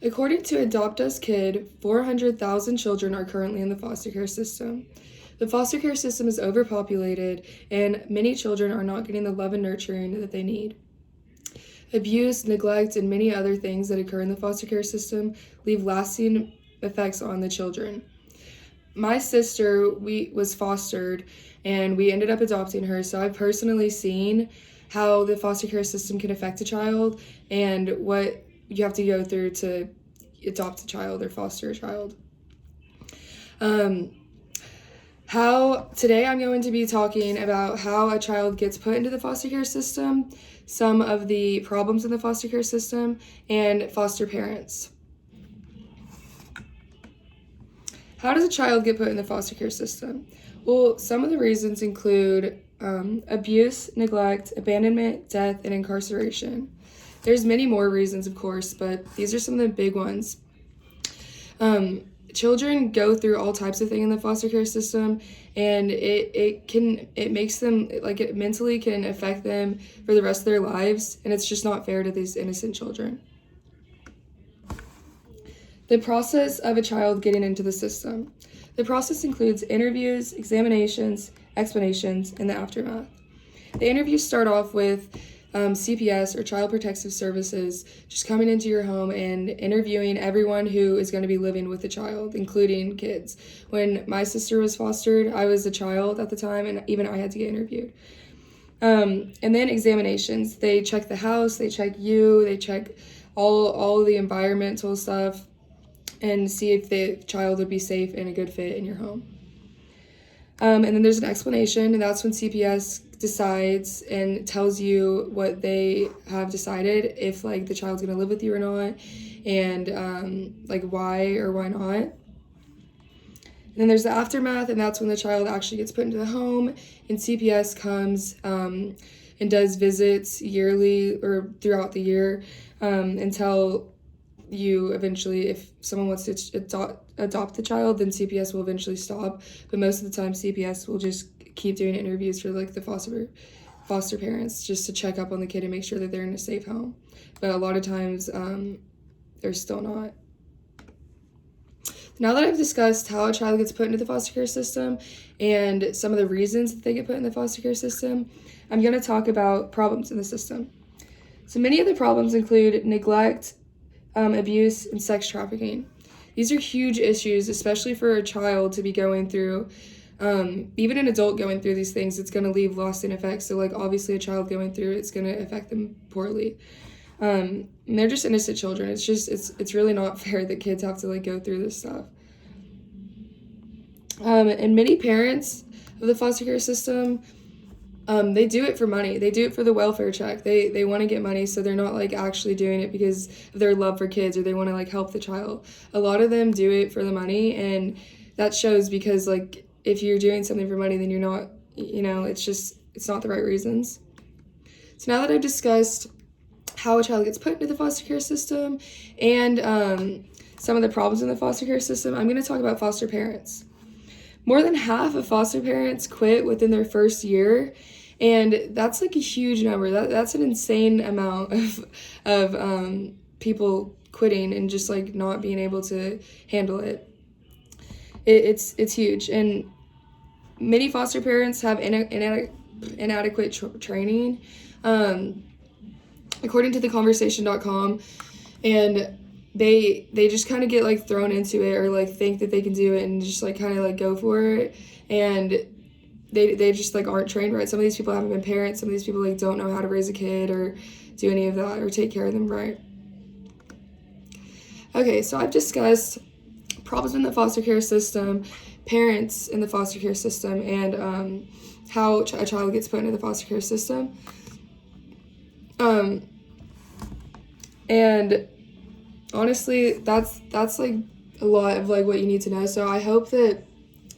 According to Adopt Us Kid, 400,000 children are currently in the foster care system. The foster care system is overpopulated, and many children are not getting the love and nurturing that they need. Abuse, neglect, and many other things that occur in the foster care system leave lasting effects on the children. My sister, was fostered, and we ended up adopting her, so I've personally seen how the foster care system can affect a child and what you have to go through to adopt a child or foster a child. Today I'm going to be talking about how a child gets put into the foster care system, some of the problems in the foster care system, and foster parents. How does a child get put in the foster care system? Well, some of the reasons include abuse, neglect, abandonment, death, and incarceration. There's many more reasons, of course, but these are some of the big ones. Children go through all types of things in the foster care system, and it makes them, like, it mentally can affect them for the rest of their lives, and it's just not fair to these innocent children. The process of a child getting into the system. The process includes interviews, examinations, explanations, and the aftermath. The interviews start off with CPS, or Child Protective Services, just coming into your home and interviewing everyone who is going to be living with the child, including kids. When my sister was fostered, I was a child at the time, and even I had to get interviewed. And then examinations. They check the house, they check you, they check all the environmental stuff, and see if the child would be safe and a good fit in your home. And then there's an explanation, and that's when CPS decides and tells you what they have decided, if, like, the child's gonna live with you or not, and like, why or why not. And then there's the aftermath, and that's when the child actually gets put into the home, and CPS comes and does visits yearly or throughout the year until you eventually, if someone wants to adopt the child, then CPS will eventually stop. But most of the time, CPS will just keep doing interviews for, like, the foster parents, just to check up on the kid and make sure that they're in a safe home. But a lot of times, they're still not. Now that I've discussed how a child gets put into the foster care system and some of the reasons that they get put in the foster care system, I'm going to talk about problems in the system. So many of the problems include neglect, abuse, and sex trafficking. These are huge issues, especially for a child to be going through. Even an adult going through these things, it's going to leave lasting effects. So, like, obviously a child going through it's going to affect them poorly. And they're just innocent children. It's really not fair that kids have to, like, go through this stuff. And many parents of the foster care system, they do it for money. They do it for the welfare check. They want to get money, so they're not, like, actually doing it because of their love for kids, or they want to, like, help the child. A lot of them do it for the money, and that shows because, like, if you're doing something for money, then you're not, it's not the right reasons. So now that I've discussed how a child gets put into the foster care system and some of the problems in the foster care system, I'm going to talk about foster parents. More than half of foster parents quit within their first year, and that's, like, a huge number. That's an insane amount of people quitting and just, like, not being able to handle it. It's huge, and many foster parents have inadequate training, according to theconversation.com, and they just kind of get, like, thrown into it, or, like, think that they can do it and just, like, kind of, like, go for it, and they just, like, aren't trained right. Some of these people haven't been parents. Some of these people, like, don't know how to raise a kid or do any of that or take care of them right. Okay, so I've discussed problems in the foster care system, parents in the foster care system, and how a child gets put into the foster care system. And honestly, that's like a lot of, like, what you need to know. So I hope that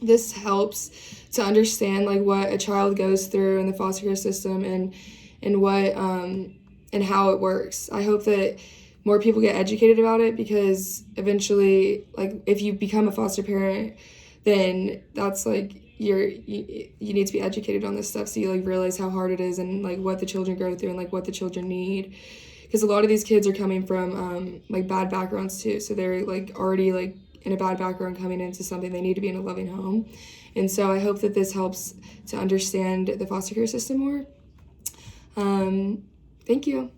this helps to understand, like, what a child goes through in the foster care system and what and how it works. I hope that more people get educated about it, because eventually, like, if you become a foster parent, then that's, like, you need to be educated on this stuff, so you, like, realize how hard it is and, like, what the children go through and, like, what the children need. because a lot of these kids are coming from like bad backgrounds too, so they're like already like in a bad background coming into something. They need to be in a loving home. And so I hope that this helps to understand the foster care system more. Thank you.